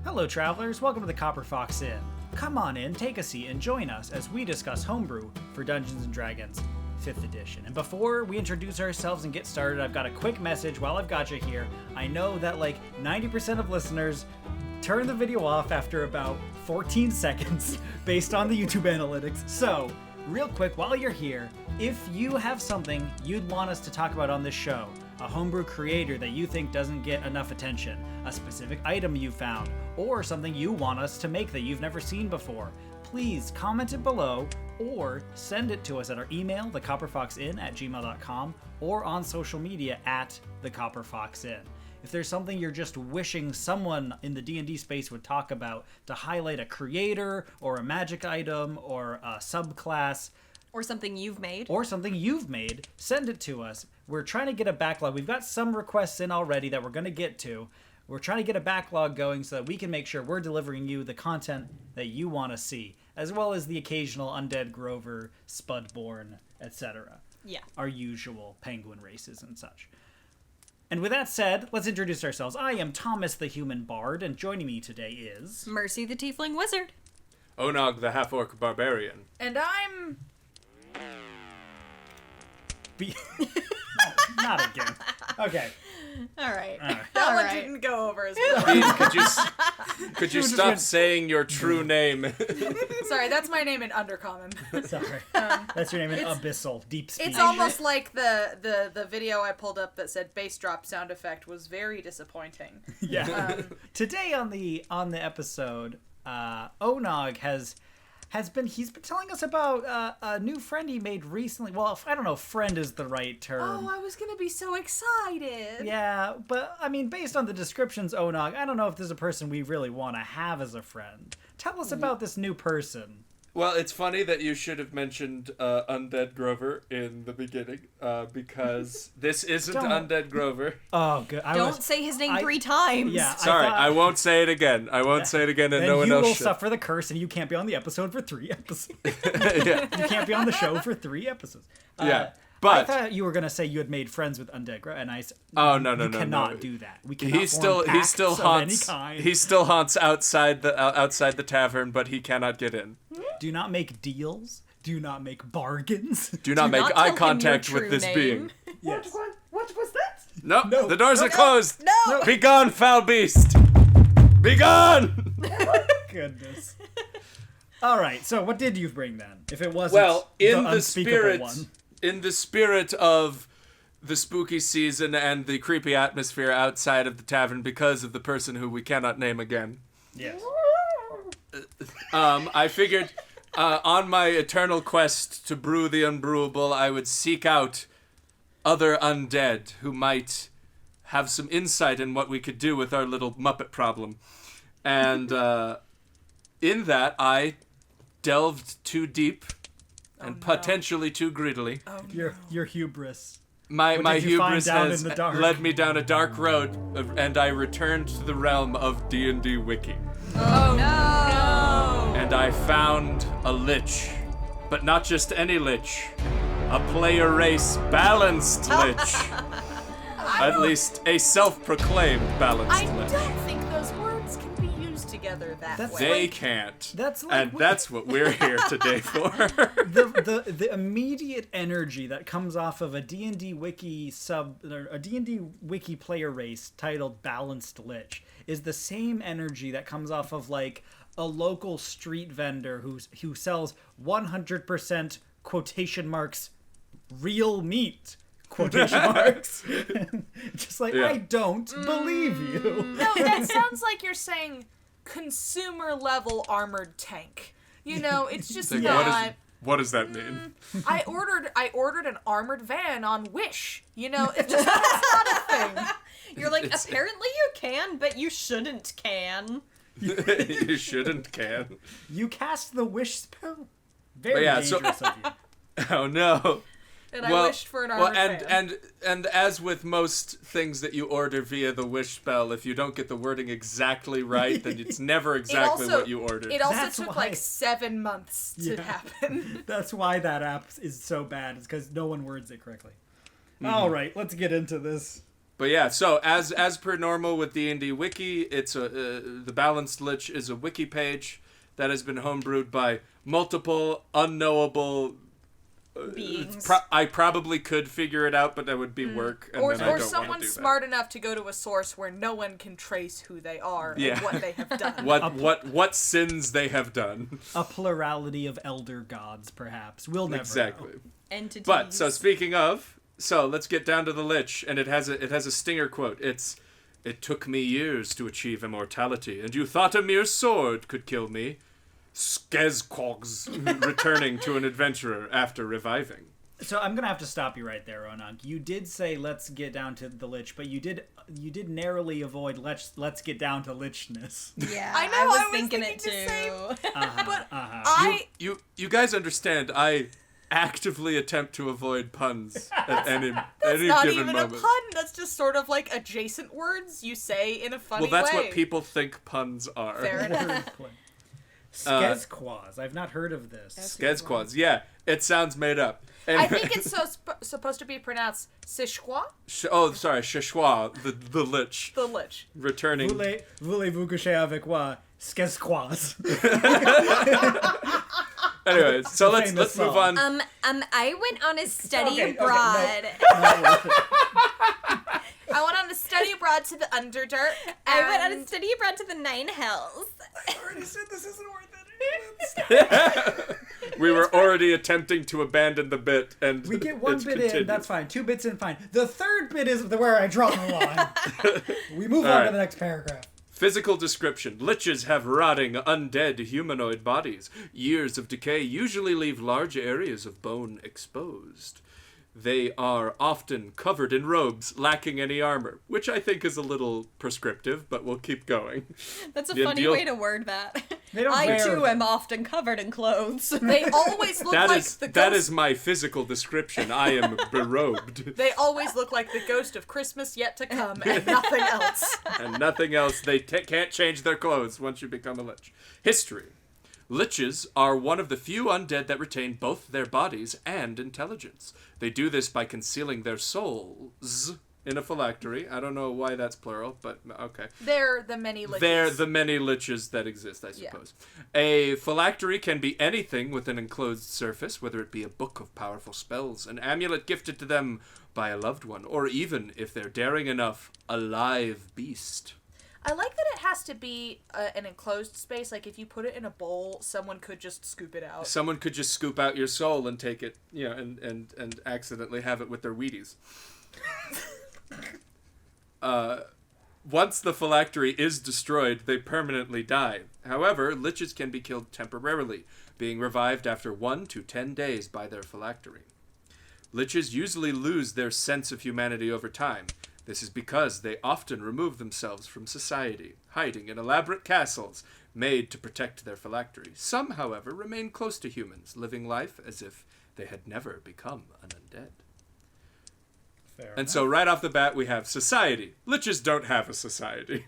Hello travelers, welcome to the Copper Fox Inn. Come on in, take a seat, and join us as we discuss Homebrew for Dungeons & Dragons 5th edition. And before we introduce ourselves and get started, I've got a quick message while I've got you here. I know that like 90% of listeners turn the video off after about 14 seconds based on the YouTube analytics. So, real quick, while you're here, if you have something you'd want us to talk about on this show, a homebrew creator that you think doesn't get enough attention, a specific item you found, or something you want us to make that you've never seen before, please comment it below or send it to us at our email, thecopperfoxinn@gmail.com, or on social media at thecopperfoxinn. If there's something you're just wishing someone in the D&D space would talk about to highlight a creator or a magic item or a subclass, or something you've made. Send it to us. We're trying to get a backlog. We've got some requests in already that we're going to get to. We're trying to get a backlog going so that we can make sure we're delivering you the content that you want to see, as well as the occasional Undead Grover, Spudborn, etc. Yeah. Our usual penguin races and such. And with that said, let's introduce ourselves. I am Thomas the Human Bard, and joining me today is... Mercy the Tiefling Wizard. Onog the Half-Orc Barbarian. And I'm... Not again. Okay. All right. That one didn't go over as well. Please, could you stop saying your true name? Sorry, that's my name in Undercommon. Sorry. That's your name in Abyssal, Deep Speed. It's almost like the video I pulled up that said bass drop sound effect was very disappointing. Yeah. Today on the episode, Onog he's been telling us about a new friend he made recently. Well, I don't know if friend is the right term. Oh, I was gonna be so excited. Yeah, but I mean, based on the descriptions, Onog, I don't know if this is a person we really want to have as a friend. Tell us about this new person. Well, it's funny that you should have mentioned Undead Grover in the beginning, because this isn't Undead Grover. Oh, good. Don't say his name 3 times. Yeah. Sorry, I won't say it again. I won't say it again, and no one else you will should. suffer the curse, and you can't be on the episode for 3 episodes. Yeah. You can't be on the show for 3 episodes. Yeah. But I thought you were gonna say you had made friends with Undead Grover, and I said, "Oh no, you cannot do that. We cannot form pacts of any kind. He still haunts outside the tavern, but he cannot get in. Do not make deals. Do not make bargains. Do not make eye contact with this being. Yes. What was that? Nope, No. the doors are closed. No. Be gone, foul beast. Be gone. Goodness. All right. So, what did you bring then? If it wasn't in the the unspeakable spirit, one. in the spirit of the spooky season and the creepy atmosphere outside of the tavern because of the person who we cannot name again. Yes. I figured on my eternal quest to brew the unbrewable, I would seek out other undead who might have some insight in what we could do with our little Muppet problem. And in that, I delved too deep and potentially too greedily. Your hubris. My did you find hubris down has in the dark? led me down a dark road, and I returned to the realm of D and D Wiki. Oh no! And I found a lich. But not just any lich. A player race balanced lich. At least a self-proclaimed balanced I lich. don't think those words can be used together that way. They can't. That's like and that's what we're here today for. the immediate energy that comes off of a D&D Wiki a D&D Wiki player race titled Balanced Lich is the same energy that comes off of like a local street vendor who sells 100% quotation marks real meat quotation marks. Just like, Yeah. I don't believe you. No, that sounds like you're saying consumer level armored tank. You know, it's just Like, not. what does that mean? I ordered an armored van on Wish. You know, it's just that's not a thing. You're like, apparently you can, but you shouldn't can. You shouldn't can. You cast the wish spell? Very yeah, dangerous of you. Oh no. And I wished for an armored van. and as with most things that you order via the wish spell, if you don't get the wording exactly right, then it's never exactly what you ordered. It also That's took why- like 7 months to Yeah. happen. That's why that app is so bad. It's because no one words it correctly. All right, let's get into this. But yeah, so as per normal with D and D Wiki, it's the Balanced Lich is a wiki page that has been homebrewed by multiple unknowable Beings. I probably could figure it out, but that would be work, and Or then I don't someone want to do smart enough to go to a source where no one can trace who they are and what they have done. that. What sins they have done. A plurality of elder gods, perhaps. We'll never Exactly. know. Entities. But so speaking of, so let's get down to the Lich, and it has a stinger quote. It took me years to achieve immortality, and you thought a mere sword could kill me. Skezquogs, returning to an adventurer after reviving. So I'm gonna have to stop you right there, Onunk. You did say let's get down to the Lich, but you did narrowly avoid let's get down to Lichness. Yeah, I know, I was I was thinking thinking it the same. too. But You guys understand, I actively attempt to avoid puns at any that's not given even moment. a pun. That's just sort of like adjacent words you say in a funny Well, that's way. what people think puns are. Fair enough. Skezquoz. I've not heard of this. Skezquods, yeah. It sounds made up. And I think it's supposed to be pronounced Sishqua, Sheshwa, the Lich, the Lich. returning. Voulez-vous coucher avec moi? Skezquoz. Anyway, so let's Famous move song. on. I went on a study Okay, abroad. Not worth it. I went on a study abroad to the Underdark. I went on and- a study abroad to the Nine Hells. I already said this isn't worth it. We were already attempting to abandon the bit, and We get one it's bit continued. in, that's fine. 2 bits in, fine. The third bit is where I draw the line. We move on Alright. to the next paragraph. Physical description. Liches have rotting, undead humanoid bodies. Years of decay usually leave large areas of bone exposed. They are often covered in robes, lacking any armor, which I think is a little prescriptive, but we'll keep going. That's a The funny deal- way to word that. They don't I wear too them. am often covered in clothes. They always look That like is the ghost. that is my physical description. I am berobed. They always look like the ghost of Christmas yet to come, and nothing else. And nothing else. They can't change their clothes once you become a lich. History. Liches are one of the few undead that retain both their bodies and intelligence. They do this by concealing their souls in a phylactery. I don't know why that's plural, but okay. They're the many liches. They're the many liches that exist, I suppose. A phylactery can be anything with an enclosed surface, whether it be a book of powerful spells, an amulet gifted to them by a loved one, or even, if they're daring enough, a live beast. I like that it has to be an enclosed space. Like, if you put it in a bowl, someone could just scoop it out. Someone could just scoop out your soul and take it, you know, and accidentally have it with their Wheaties. Once the phylactery is destroyed, they permanently die. However, liches can be killed temporarily, being revived after 1 to 10 days by their phylactery. Liches usually lose their sense of humanity over time. This is because they often remove themselves from society, hiding in elaborate castles made to protect their phylactery. Some, however, remain close to humans, living life as if they had never become an undead. Fair And so right off the bat, we have society. Liches don't have a society.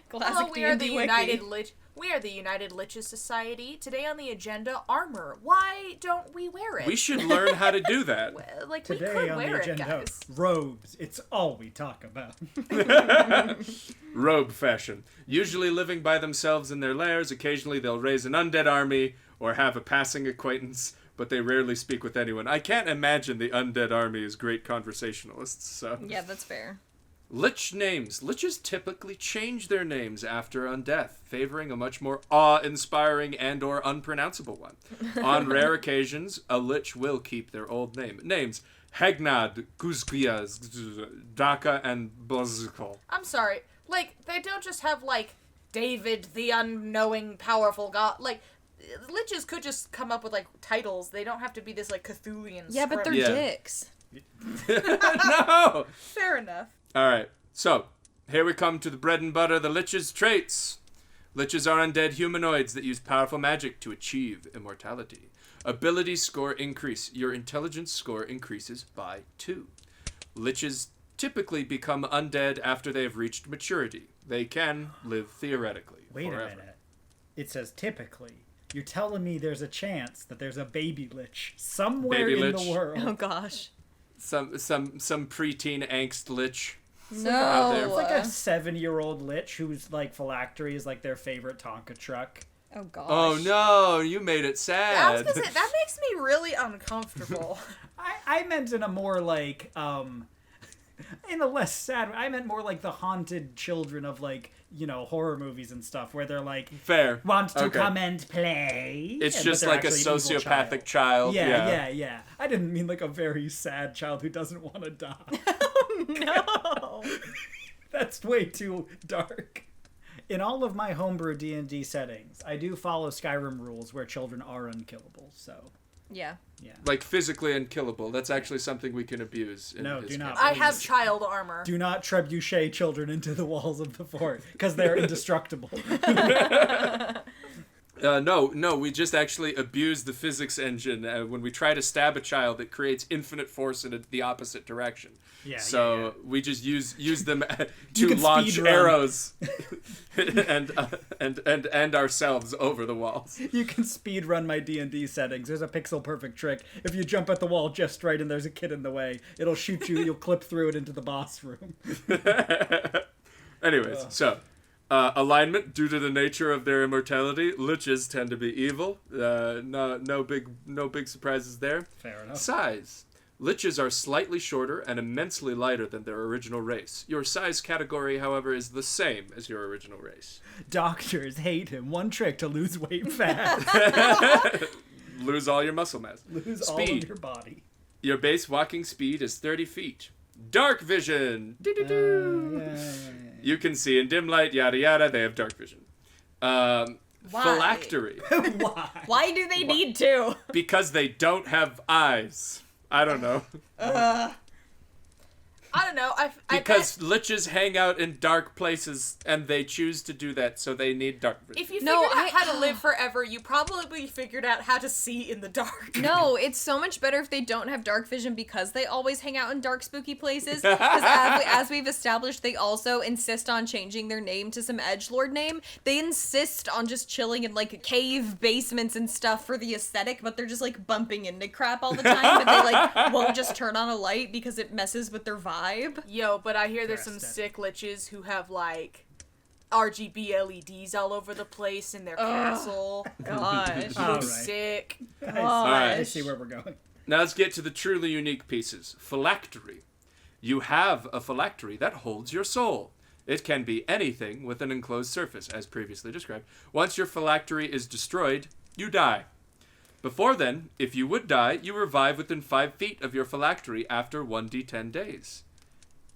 Classic Hello, we are the D&D Wiki. United Lich. We are the United Liches Society. Today on the agenda, armor. Why don't we wear it? We should learn how to do that. Like, Today we could on the wear it, agenda, guys. robes. It's all we talk about. Robe fashion. Usually living by themselves in their lairs, occasionally they'll raise an undead army or have a passing acquaintance, but they rarely speak with anyone. I can't imagine the undead army as great conversationalists, so... Yeah, that's fair. Lich names. Liches typically change their names after undeath, favoring a much more awe-inspiring and or unpronounceable one. On rare occasions, a lich will keep their old name. Names: Hegnad, Guzgias, Daka, and Blazkal. I'm sorry. Like, they don't just have, like, David, the unknowing, powerful god. Like, liches could just come up with, like, titles. They don't have to be this, like, Cthulian Yeah, but they're Yeah. dicks. No! Fair enough. Alright, so, here we come to the bread and butter, the lich's traits. Liches are undead humanoids that use powerful magic to achieve immortality. Ability score increase. Your intelligence score increases by 2. Liches typically become undead after they have reached maturity. They can live theoretically Wait forever. a minute. It says typically. You're telling me there's a chance that there's a baby lich somewhere Baby in lich? the world. Oh gosh. some preteen angst lich. No. out there. It's like a 7-year-old lich who's like Phylactery is like their favorite Tonka truck. Oh gosh. Oh no, you made it I was sad. gonna say, that makes me really uncomfortable. I meant in a more like in a less sad. I meant more like the haunted children of like horror movies and stuff where they're like Fair. want to Okay. come and play. It's but just they're like a actually an evil sociopathic child. Yeah. I didn't mean like a very sad child who doesn't want to die. No. That's way too dark. In all of my homebrew D&D settings, I do follow Skyrim rules where children are unkillable. So Yeah. Like physically unkillable. That's actually something we can abuse. In No, his do not. campaign. I have child armor. do not trebuchet children into the walls of the fort because they're indestructible. No, we just actually abuse the physics engine. When we try to stab a child, it creates infinite force in the opposite direction. So we just use them You to can launch speed run. arrows and ourselves over the walls. You can speed run my D&D settings. There's a pixel perfect trick. If you jump at the wall just right and there's a kid in the way, it'll shoot you. You'll clip through it into the boss room. Anyways, so alignment, due to the nature of their immortality, liches tend to be evil. No big surprises there. Fair enough. Size. Liches are slightly shorter and immensely lighter than their original race. Your size category, however, is the same as your original race. Doctors hate him. One trick to lose weight fast. Lose all your muscle mass. Lose all of your body. Your base walking speed is 30 feet. Dark vision. Doo-doo-doo. You can see in dim light, yada yada. They have dark vision. Phylactery. Why? Why do they need to? Because they don't have eyes. I don't know. I don't know. Because liches hang out in dark places, and they choose to do that, so they need dark vision. if you figured No, out how to live forever, you probably figured out how to see in the dark. No, it's so much better if they don't have dark vision because they always hang out in dark, spooky places. Because as we've established, they also insist on changing their name to some edgelord name. They insist on just chilling in like cave basements and stuff for the aesthetic, but they're just like bumping into crap all the time. But they like won't just turn on a light because it messes with their vibe. Yo, but I hear there's some Aesthetic. sick liches who have like RGB LEDs all over the place in their castle. Gosh. All right. Sick. I see where we're going. Now let's get to the truly unique pieces. Phylactery. You have a phylactery that holds your soul. It can be anything with an enclosed surface, as previously described. Once your phylactery is destroyed, you die. Before then, if you would die, you revive within 5 feet of your phylactery after 1d10 days.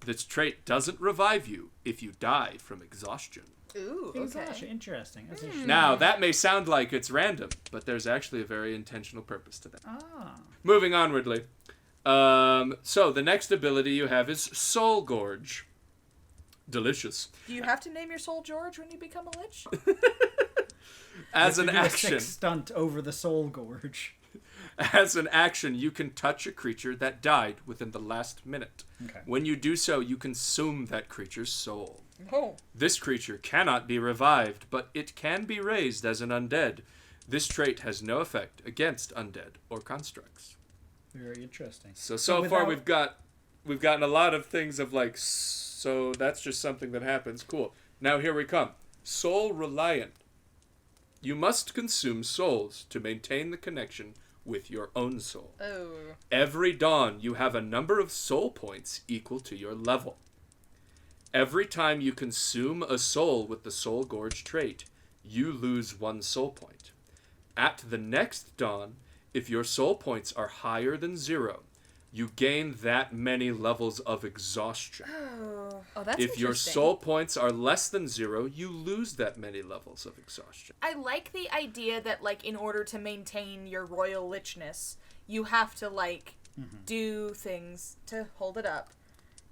This trait doesn't revive you if you die from exhaustion. Ooh, Gosh, okay. interesting. That's interesting. Now, that may sound like it's random, but there's actually a very intentional purpose to that. Ah. Moving onwardly. So, the next ability you have is Soul Gorge. Delicious. Do you have to name your soul George when you become a lich? As an You do a action, sick stunt over the Soul Gorge. you can touch a creature that died within the last minute. Okay. When you do so, you consume that creature's soul. Oh. This creature cannot be revived, but it can be raised as an undead. This trait has no effect against undead or constructs. Very interesting. So without- far we've gotten a lot of things of like, so that's just something that happens. Cool. Now here we come. Soul Reliant. You must consume souls to maintain the connection with your own soul. Oh. Every dawn, you have a number of soul points equal to your level. Every time you consume a soul with the Soul Gorge trait, you lose 1 soul point. At the next dawn, if your soul points are higher than 0, you gain that many levels of exhaustion. Oh, that's If your interesting. soul points are less than 0, you lose that many levels of exhaustion. I like the idea that, like, in order to maintain your royal lichness, you have to, like, do things to hold it up.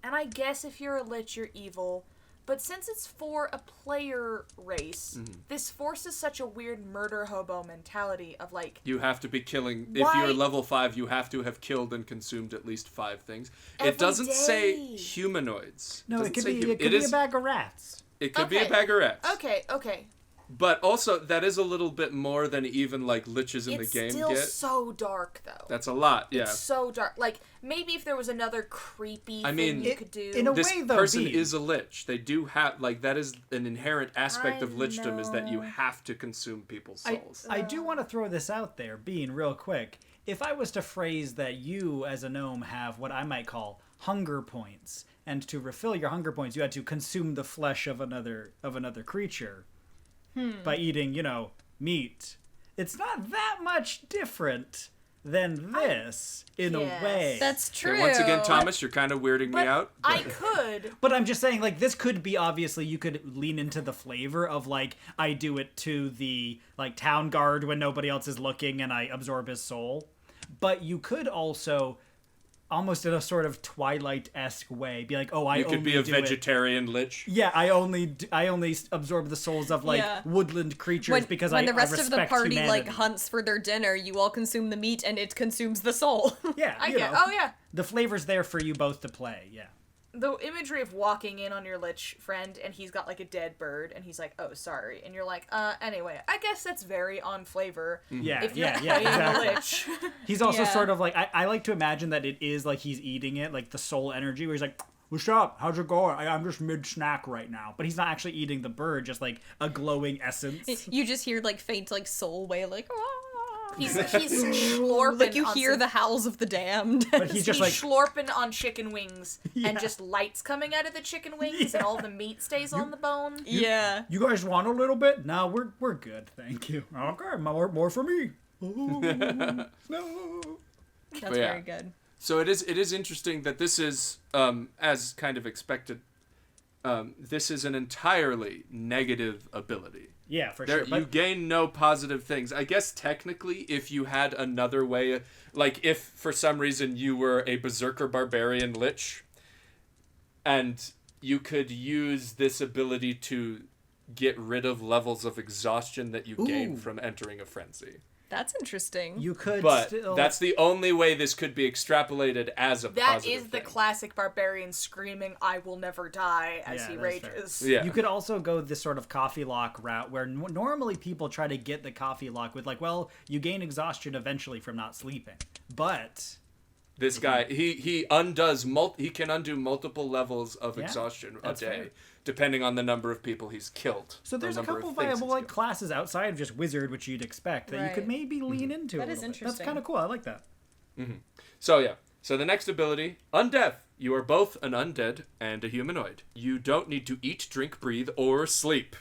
And I guess if you're a lich, you're evil. But since it's for a player race, this forces such a weird murder hobo mentality of, like... You have to be killing... Why- If you're level 5, you have to have killed and consumed at least 5 things. Every It doesn't say day. humanoids. No, doesn't it could say be. hu- It could be a bag of rats. It could be a Okay. bag of rats. Okay. But also, that is a little bit more than even, like, liches in the game It's still get. so dark, though. That's a lot, yeah. It's so dark. Like, maybe if there was another creepy I mean, thing you could do. in a This way, though, person Dean, is a lich. They do have, like, that is an inherent aspect I of lichdom, is that you know. have to consume people's souls. I do want to throw this out there, Bean, real quick. If I was to phrase that you, as a gnome, have what I might call hunger points, and to refill your hunger points, you had to consume the flesh of another creature by eating, meat. It's not that much different than this, in a Yes. way. That's true. Okay, once again, Thomas, you're kind of weirding me out. I could. But I'm just saying, like, this could be, obviously, you could lean into the flavor of, like, I do it to the, like, town guard when nobody else is looking and I absorb his soul. But you could also, almost in a sort of Twilight-esque way, be like, oh, I You only could be a do it. vegetarian lich. Yeah, I only absorb the souls of, like, Yeah. woodland creatures because when I the rest respect of the party humanity. hunts for their dinner, you all consume the meat and it consumes the soul. Yeah, I you get. know, Oh yeah. the flavor's there for you both to play, yeah. The imagery of walking in on your lich friend and he's got like a dead bird and he's like, oh sorry, and you're like, anyway, I guess that's very on flavor. Yeah, If you're yeah, playing exactly. a lich. He's also Yeah. sort of like, I like to imagine that it is like he's eating it, like the soul energy, where he's like, what's up? How's it going? I'm just mid-snack right now. But he's not actually eating the bird, just like a glowing essence. You just hear like faint like soul wail, like He's slurping. like you on hear some- the howls of the damned. But he's just like, slurping on chicken wings Yeah. and just lights coming out of the chicken wings and all the meat stays on the bone. Yeah. you guys want a little bit? No, we're good, thank you. Okay, more for me. Ooh, no. That's yeah. very good. So it is interesting that this is, as kind of expected, this is an entirely negative ability. Yeah, for There, sure. But you gain no positive things. I guess technically, if you had another way, like if for some reason you were a berserker barbarian lich, and you could use this ability to get rid of levels of exhaustion that you gain Ooh. from entering a frenzy. That's interesting. you could But still... that's the only way this could be extrapolated as a That positive is the thing. classic barbarian screaming, I will never die, as Yeah, he that's fair. rages. Yeah. You could also go this sort of coffee lock route where normally people try to get the coffee lock with like, well, you gain exhaustion eventually from not sleeping. But This guy, he undoes he can undo multiple levels of Yeah, exhaustion a that's day, fair. depending on the number of people he's killed. so there's the a number couple of things viable he's like killed. classes outside of just wizard, which you'd expect that you could Right. maybe lean into. That a is little bit. That's interesting. kind of cool. I like that. So yeah. So the next ability, Undeath. You are both an undead and a humanoid. You don't need to eat, drink, breathe, or sleep.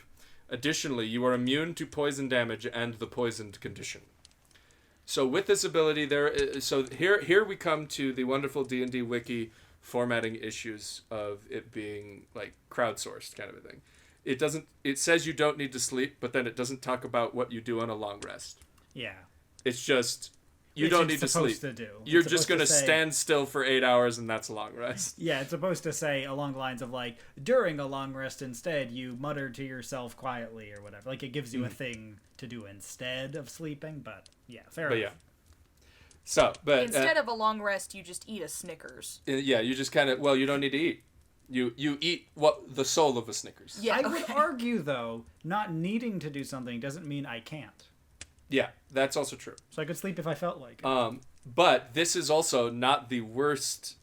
Additionally, you are immune to poison damage and the poisoned condition. So with this ability, here we come to the wonderful D&D Wiki formatting issues of it being like crowdsourced kind of a thing. It says you don't need to sleep, but then it doesn't talk about what you do on a long rest. Yeah. It's just you It's don't it's need to supposed sleep. to do. You're It's just supposed going to say- stand still for 8 hours and that's a long rest. Yeah, it's supposed to say along the lines of like, during a long rest instead, you mutter to yourself quietly or whatever. Like it gives you a thing to do instead of sleeping, but yeah, fair But enough. yeah. So, but Instead of a long rest, you just eat a Snickers. yeah, you just kind of you don't need to eat. You eat the soul of a Snickers. Yeah, I would okay. argue, though, not needing to do something doesn't mean I can't. Yeah, that's also true. So I could sleep if I felt like it. But this is also not the worst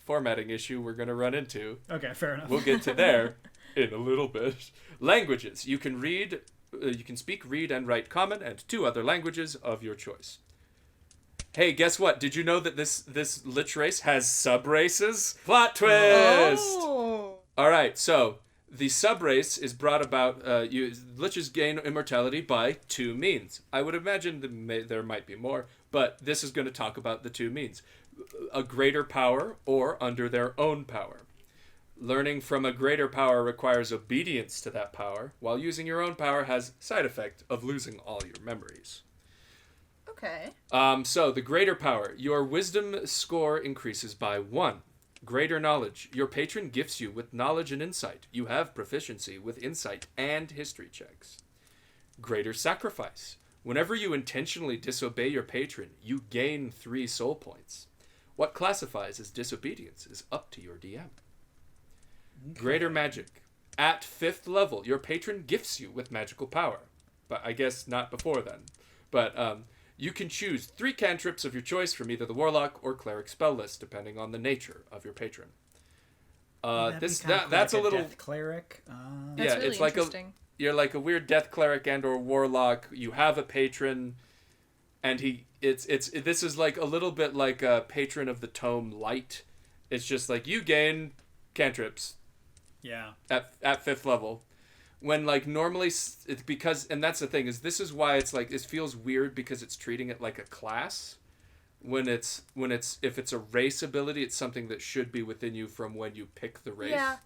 formatting issue we're going to run into. Okay, fair enough. We'll get to there in a little bit. Languages. You can speak, read, and write Common and 2 other languages of your choice. Hey, guess what? Did you know that this Lich race has sub-races? Plot twist! Oh. All right, so the sub-race is brought about, Liches gain immortality by 2 means. I would imagine there might be more, but this is going to talk about the 2 means. A greater power or under their own power. Learning from a greater power requires obedience to that power, while using your own power has side effect of losing all your memories. Okay. So the greater power, your wisdom score increases by 1. Greater knowledge, your patron gifts you with knowledge and insight. You have proficiency with insight and history checks. Greater sacrifice, whenever you intentionally disobey your patron, you gain 3 soul points. What classifies as disobedience is up to your DM. Greater magic, At 5th level, your patron gifts you with magical power. But I guess not before then. But you can choose 3 cantrips of your choice from either the Warlock or Cleric spell list, depending on the nature of your patron. That's a little Death cleric. That's really it's like interesting. You're like a weird Death Cleric and or Warlock. You have a patron, and this is like a little bit like a Patron of the Tome Light. It's just like you gain cantrips. Yeah. At 5th level, when like normally it's because, and that's the thing, is this is why it's like it feels weird because it's treating it like a class. When it's if it's a race ability, it's something that should be within you from when you pick the race. Yeah,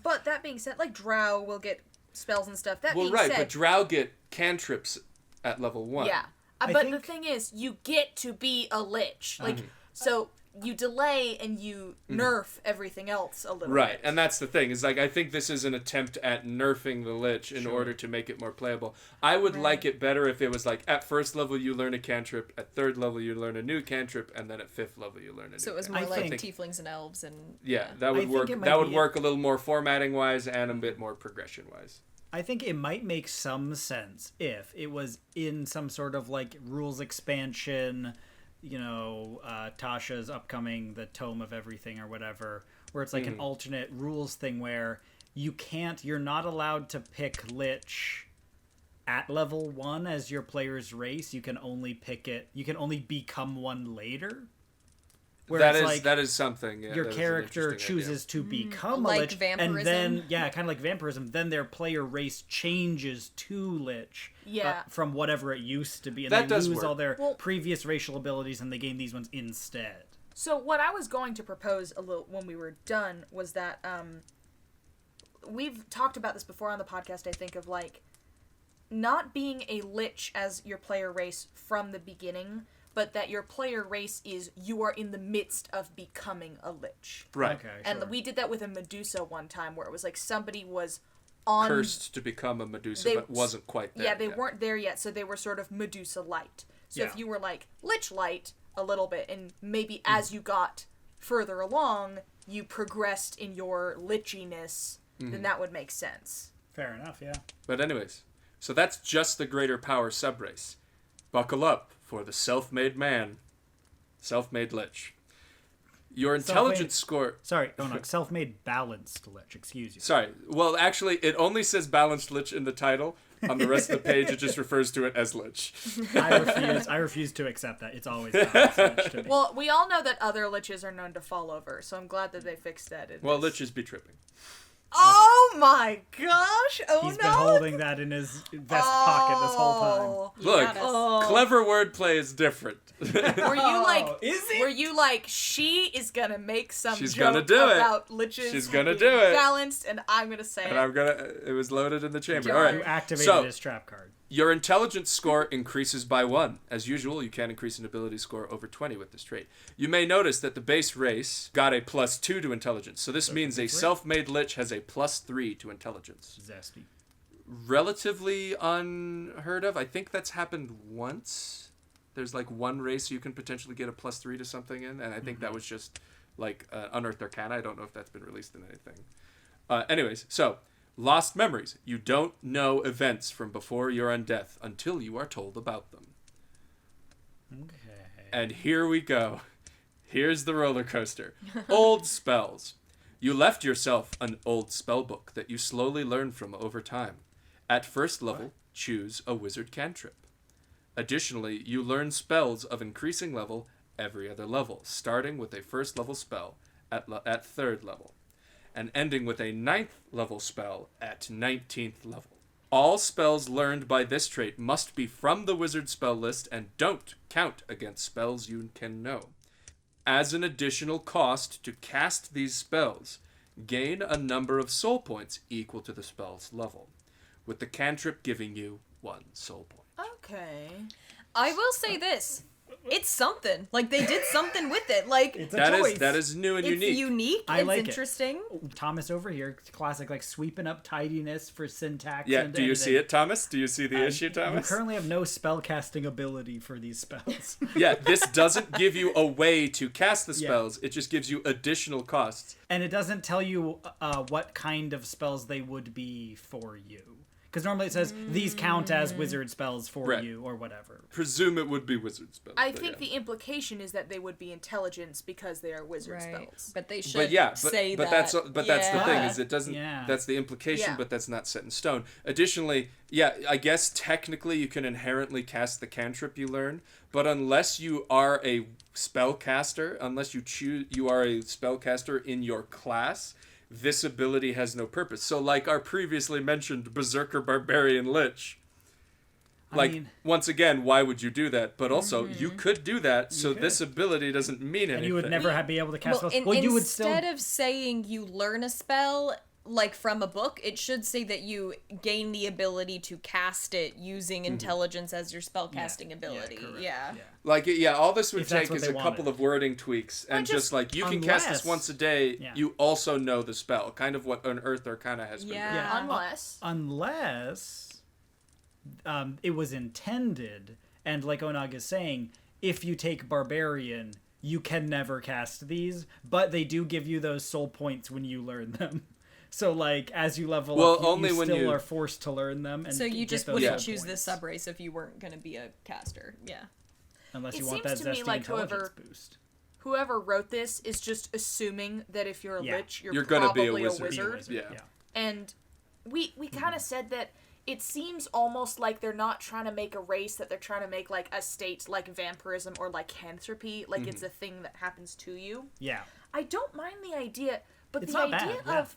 but that being said, like Drow will get spells and stuff. That being right, said, but Drow get cantrips at level 1. yeah. But the thing is, you get to be a lich. Like, so you delay and you nerf everything else a little Right, bit. and that's the thing. Is like I think this is an attempt at nerfing the Lich in order to make it more playable. I would like it better if it was like at 1st level you learn a cantrip, at 3rd level you learn a new cantrip, and then at 5th level you learn a new. So it was cantrip. more I like think- tieflings and elves and That would I work. think it might That would be work a little more formatting wise and a bit more progression wise. I think it might make some sense if it was in some sort of like rules expansion, Tasha's upcoming The Tome of Everything or whatever, where it's like an alternate rules thing where you're not allowed to pick Lich at level 1 as your player's race. You can only become one later. Where That is something. Yeah, your that is an character interesting chooses to become Like a Lich, and vampirism. then kind of like vampirism. Then their player race changes to Lich, from whatever it used to be, and That they does lose work. all their previous racial abilities, and they gain these ones instead. So what I was going to propose a little when we were done was that we've talked about this before on the podcast. I think of like not being a Lich as your player race from the beginning, but that your player race is you are in the midst of becoming a Lich. Right. Okay, And sure. we did that with a Medusa one time where it was like somebody was on Cursed to become a Medusa, they- but wasn't quite there. Yeah, they yet. weren't there yet, so they were sort of Medusa light. So if Yeah. you were like Lich light a little bit, and maybe as you got further along, you progressed in your lichiness, then that would make sense. Fair enough. Yeah. But anyways, so that's just the greater power subrace. Buckle up for the self-made man, self-made Lich. Your intelligence score... Sorry. Oh no. Self-made balanced Lich. Excuse you. Sorry. Well, actually, it only says balanced Lich in the title. On the rest of the page, it just refers to it as Lich. I refuse to accept that. It's always balanced Lich to me. Well, we all know that other Liches are known to fall over, so I'm glad that they fixed that. Well, Liches be tripping. Oh my gosh! Oh He's no! been holding that in his vest pocket this whole time. Look, got us. clever wordplay is different. Were you like? Is it? Were you like? She is gonna make some She's joke gonna do it. about Liches. She's gonna being do it. Balanced, and I'm gonna say And it. I'm gonna... It was loaded in the chamber. You All You right. activated So- his trap card. Your intelligence score increases by 1. As usual, you can increase an ability score over 20 with this trait. You may notice that the base race got a +2 to intelligence, so this means a self-made Lich has a +3 to intelligence. Zesty. Relatively unheard of. I think that's happened once. There's like one race you can potentially get a +3 to something in, and I think that was just like Unearthed Arcana. I don't know if that's been released in anything. Anyways, so... Lost memories. You don't know events from before your undeath until you are told about them. Okay. And here we go. Here's the roller coaster. Old spells. You left yourself an old spell book that you slowly learn from over time. At first level, choose a wizard cantrip. Additionally, you learn spells of increasing level every other level, starting with a first level spell at third level, and ending with a 9th level spell at 19th level. All spells learned by this trait must be from the wizard spell list and don't count against spells you can know. As an additional cost to cast these spells, gain a number of soul points equal to the spell's level, with the cantrip giving you 1 soul point. Okay. I will say this. it's something. Like, they did something with it. Like, It's a That choice. is that is new and it's unique. unique. I It's like it. interesting. Thomas over here, classic, like sweeping up tidiness for syntax. Yeah, and do you anything. see it, Thomas? Do you see the issue, You Thomas? currently have no spellcasting ability for these spells. Yeah, this doesn't give you a way to cast the spells. It just gives you additional costs. And it doesn't tell you what kind of spells they would be for you. Because normally it says, these count as wizard spells for Right. you, or whatever. Presume it would be wizard spells. I but think yeah. the implication is that they would be intelligence because they are wizard spells. But they should But yeah, say but that. that's the thing, Yeah. is it doesn't. Yeah. That's the implication, Yeah. but that's not set in stone. Additionally, yeah, I guess technically you can inherently cast the cantrip you learn, but unless you are a spellcaster, unless you are a spellcaster in your class, this ability has no purpose. So, like our previously mentioned Berserker Barbarian Lich. Like, I mean, once again, why would you do that? But also, you could do that, so could. this ability doesn't mean anything. and you would never be able to cast Well, spells. Well, you would still. instead of saying you learn a spell like from a book, it should say that you gain the ability to cast it using intelligence as your spellcasting ability. correct. Yeah. Like, yeah, all this would If that's take what is they a couple wanted. of wording tweaks, and just like, you can cast this unless- once a day, Yeah. you also know the spell. Kind of what Unearther kind of has been doing. Yeah. Unless It was intended, and like Onag is saying, if you take Barbarian, you can never cast these, but they do give you those soul points when you learn them. So, like, as you level Well, up, you only when still you- are forced to learn them. And So you get just those wouldn't soul choose this points. subrace if you weren't going to be a caster. Yeah. Unless It you want that seems to me zesty like intelligence boost. whoever wrote this is just assuming that if you're a Yeah. lich, You're gonna be a probably wizard. Be a wizard, Yeah. And we kind of said that it seems almost like they're not trying to make a race, that they're trying to make like a state like vampirism or like lycanthropy, like it's a thing that happens to you. Yeah. I don't mind the idea, but It's the not idea bad, yeah. of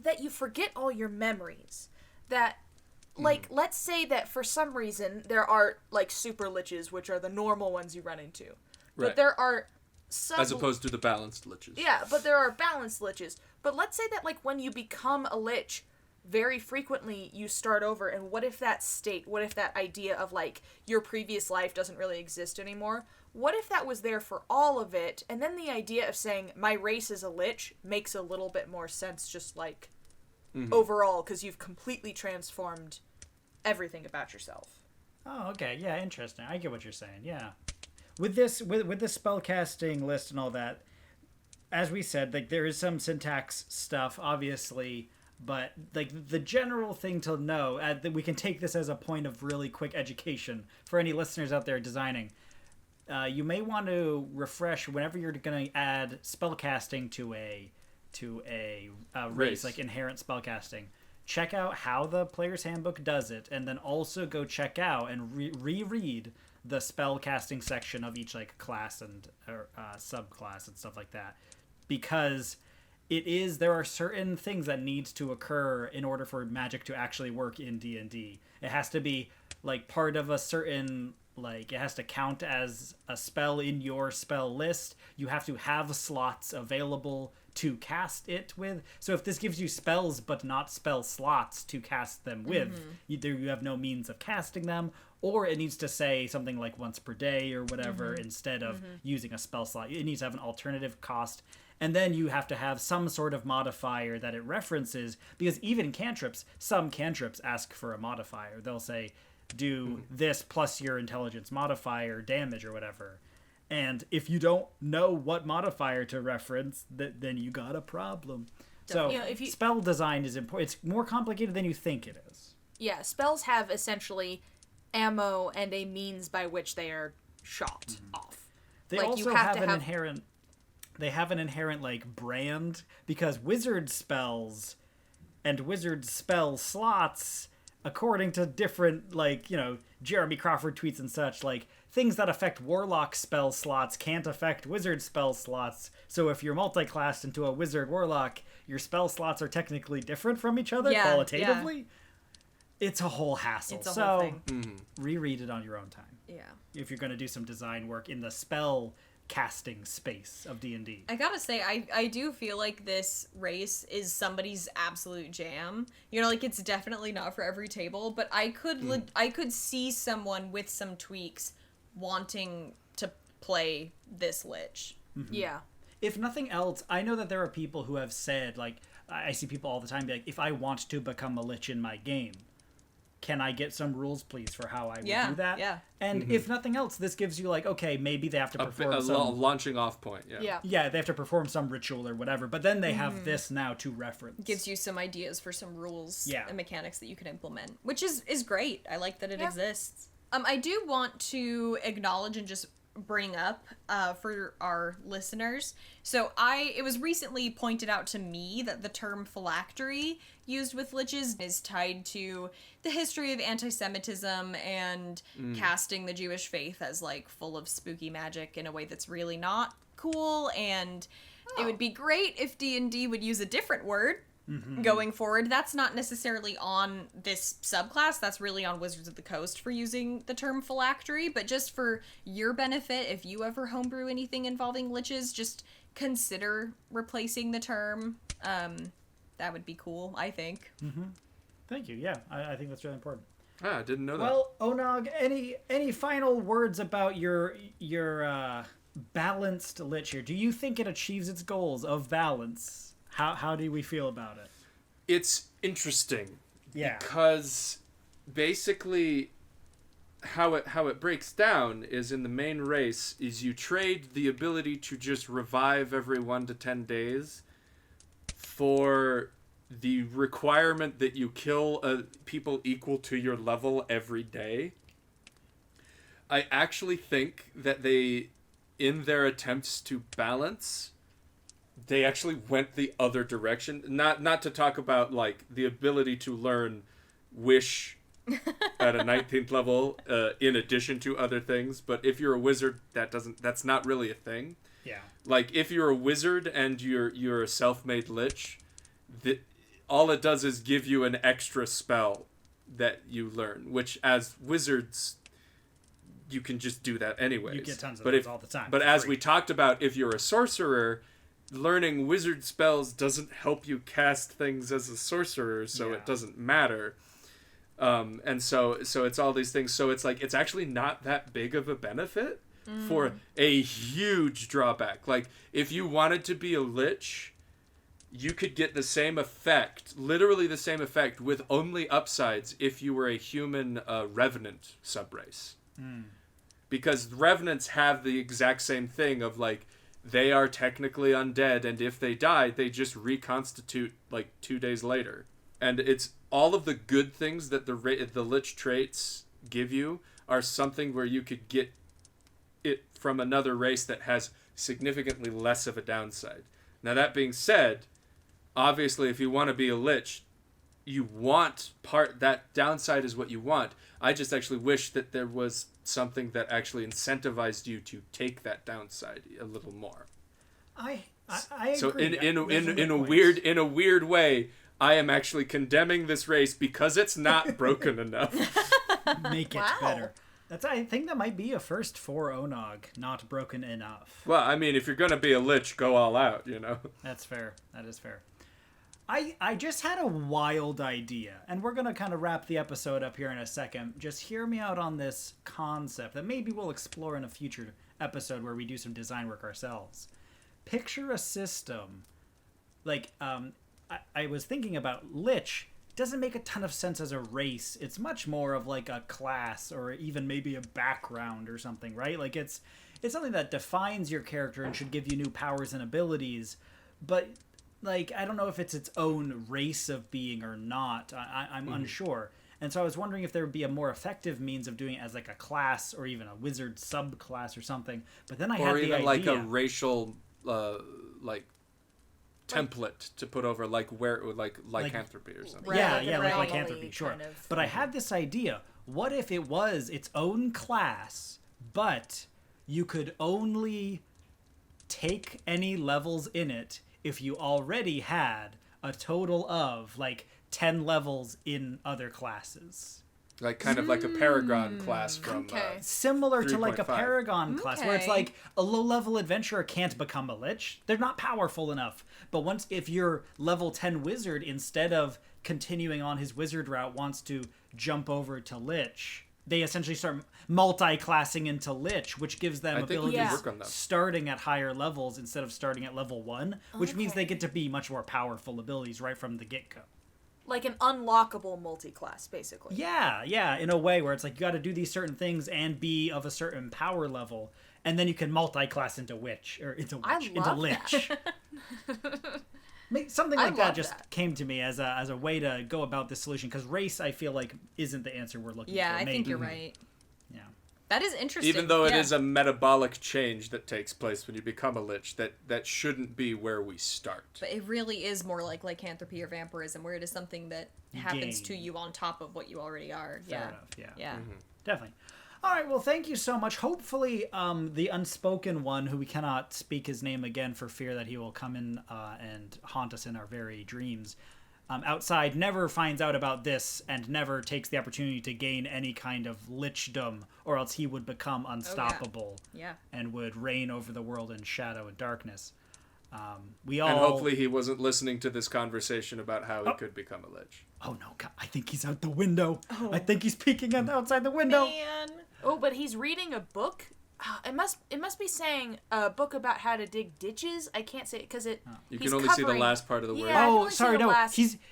that you forget all your memories. That, like, let's say that for some reason there are like super liches, which are the normal ones you run into, but Right. there are some As opposed to the balanced liches. yeah, but there are balanced liches. But let's say that like when you become a lich, very frequently you start over, and what if that state, what if that idea of like your previous life doesn't really exist anymore? What if that was there for all of it, and then the idea of saying my race is a lich makes a little bit more sense, just like overall, because you've completely transformed everything about yourself. Oh, okay. Yeah, interesting. I get what you're saying. Yeah. With this with the spellcasting list and all that, as we said, like there is some syntax stuff, obviously, but like the general thing to know, that we can take this as a point of really quick education for any listeners out there designing. You may want to refresh whenever you're going to add spellcasting to a race, Race. like inherent spellcasting. Check out how the player's handbook does it, and then also go check out and reread the spellcasting section of each like class and or subclass and stuff like that, because there are certain things that needs to occur in order for magic to actually work in D&D. It has to be like part of a certain, like it has to count as a spell in your spell list. You have to have slots available to cast it with. So if this gives you spells but not spell slots to cast them with, either you have no means of casting them, or it needs to say something like once per day or whatever instead of using a spell slot. It needs to have an alternative cost. And then you have to have some sort of modifier that it references, because even cantrips, some cantrips ask for a modifier. They'll say, do this plus your intelligence modifier damage or whatever. And if you don't know what modifier to reference, then you got a problem. So You know, if you- spell design is important. It's more complicated than you think it is. Yeah, spells have essentially ammo and a means by which they are shot off. They Like, also you have have to an have- inherent. They have an inherent like brand, because wizard spells and wizard spell slots, according to different Jeremy Crawford tweets and such, like things that affect warlock spell slots can't affect wizard spell slots. So if you're multi-classed into a wizard warlock, your spell slots are technically different from each other qualitatively. It's a whole hassle. It's a whole so thing. reread it on your own time Yeah. if you're going to do some design work in the spell casting space of D&D. I gotta say, I do feel like this race is somebody's absolute jam. You know, like it's definitely not for every table, but I could see someone with some tweaks wanting to play this Lich. Yeah. If nothing else, I know that there are people who have said, like, I see people all the time be like, if I want to become a Lich in my game, can I get some rules, please, for how I would do that? Yeah. And if nothing else, this gives you, like, okay, maybe they have to perform some... launching off point, yeah. Yeah. Yeah, they have to perform some ritual or whatever, but then they have this now to reference. Gives you some ideas for some rules Yeah. and mechanics that you can implement, which is great. I like that it exists. I do want to acknowledge and just bring up for our listeners. So it was recently pointed out to me that the term phylactery used with liches is tied to the history of anti-Semitism and casting the Jewish faith as like full of spooky magic in a way that's really not cool, and it would be great if D&D would use a different word going forward. That's not necessarily on this subclass, that's really on Wizards of the Coast for using the term phylactery, but just for your benefit, if you ever homebrew anything involving liches, just consider replacing the term. That would be cool, I think. Thank you, yeah. I think that's really important. Ah, I didn't know that. Well, Onog, any final words about your balanced Lich here? Do you think it achieves its goals of balance? How do we feel about it? It's interesting. Yeah. Because basically how it breaks down is in the main race is you trade the ability to just revive every 1 to 10 days for the requirement that you kill people equal to your level every day. I actually think that they, in their attempts to balance, they actually went the other direction. Not to talk about like the ability to learn Wish at a 19th level in addition to other things, but if you're a wizard, that's not really a thing. Yeah. Like if you're a wizard and you're a self-made lich, all it does is give you an extra spell that you learn, which as wizards you can just do that anyways. You get tons of those all the time. But as we talked about, if you're a sorcerer, learning wizard spells doesn't help you cast things as a sorcerer, so it doesn't matter. And so it's all these things. So it's like it's actually not that big of a benefit for a huge drawback. Like if you wanted to be a lich, you could get the same effect, literally the same effect, with only upsides if you were a human revenant subrace. Because revenants have the exact same thing of like, they are technically undead, and if they die, they just reconstitute like 2 days later. And it's all of the good things that the lich traits give you are something where you could get it from another race that has significantly less of a downside. Now that being said, obviously if you want to be a lich, you want that downside is what you want. I just actually wish that there was something that actually incentivized you to take that downside a little more. I agree. So in a weird way, I am actually condemning this race because it's not broken enough. Make it better. I think that might be a first for Onog, not broken enough. Well, I mean, if you're gonna be a lich, go all out, you know. That's fair. That is fair. I just had a wild idea, and we're going to kind of wrap the episode up here in a second. Just hear me out on this concept that maybe we'll explore in a future episode where we do some design work ourselves. Picture a system, like, I was thinking about Lich. It doesn't make a ton of sense as a race. It's much more of like a class or even maybe a background or something, right? Like it's something that defines your character and should give you new powers and abilities, but... like, I don't know if it's its own race of being or not. I'm unsure. And so I was wondering if there would be a more effective means of doing it as like a class or even a wizard subclass or something. But then I had the idea. Or even like a racial, like, template to put over, like lycanthropy or something. Right, like lycanthropy, sure. Kind of. But I had this idea. What if it was its own class, but you could only take any levels in it if you already had a total of like 10 levels in other classes. Like kind of like a Paragon class from similar to like a Paragon class where it's like a low-level adventurer can't become a lich. They're not powerful enough. But if your level 10 wizard, instead of continuing on his wizard route, wants to jump over to lich, they essentially start multi-classing into Lich, which gives them I think we abilities can work on that. starting at higher levels instead of starting at level 1, which means they get to be much more powerful abilities right from the get-go. Like an unlockable multi-class, basically. Yeah, in a way where it's like you got to do these certain things and be of a certain power level, and then you can multi-class into Lich, or into Lich. Something like that just came to me as a way to go about this solution, because race, I feel like, isn't the answer we're looking for. Yeah, I think you're right. Yeah. That is interesting. Even though it is a metabolic change that takes place when you become a Lich, that shouldn't be where we start. But it really is more like lycanthropy or vampirism, where it is something that happens to you on top of what you already are. Fair enough, yeah. Yeah. Definitely. All right, well, thank you so much. Hopefully, the unspoken one, who we cannot speak his name again for fear that he will come in and haunt us in our very dreams, outside, never finds out about this and never takes the opportunity to gain any kind of lichdom, or else he would become unstoppable and would reign over the world in shadow and darkness. And hopefully he wasn't listening to this conversation about how he could become a Lich. Oh no, God, I think he's out the window. I think he's peeking outside the window. Man. Oh, but he's reading a book? It must be saying a book about how to dig ditches. I can't say it because it. You can only see the last part of the word. Yeah, Oh, sorry, no.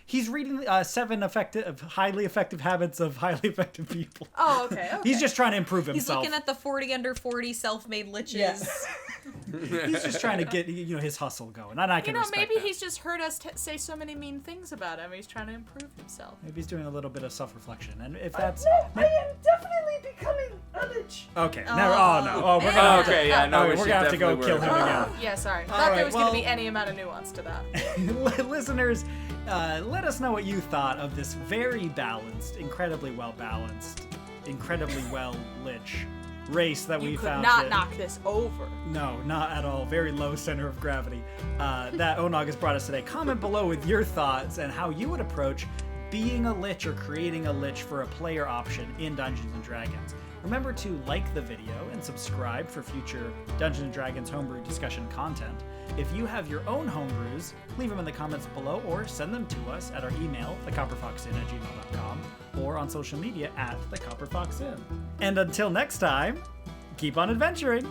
He's reading 7 highly effective habits of highly effective people. Oh, okay. He's just trying to improve He's himself. looking at the 40 under 40 self-made liches. Yes. He's just trying to get his hustle going, and I can respect maybe that. he's just heard us say so many mean things about him. He's trying to improve himself. Maybe he's doing a little bit of self-reflection, and if that's I am definitely becoming a Lich. okay, never. Oh no. Oh, we're gonna. Okay, yeah, no, we're gonna have to go kill him again. Yeah, sorry. All Thought right, there was well- going to be any amount of nuance to that. Listeners, let us know what you thought of this very balanced, incredibly well balanced, incredibly well Lich race that You we could found. not knock this over. No, not at all. Very low center of gravity. That Onog has brought us today. Comment below with your thoughts and how you would approach being a Lich or creating a Lich for a player option in Dungeons & Dragons. Remember to like the video and subscribe for future Dungeons & Dragons homebrew discussion content. If you have your own homebrews, leave them in the comments below or send them to us at our email, thecopperfoxinn@gmail.com, or on social media @thecopperfoxinn. And until next time, keep on adventuring!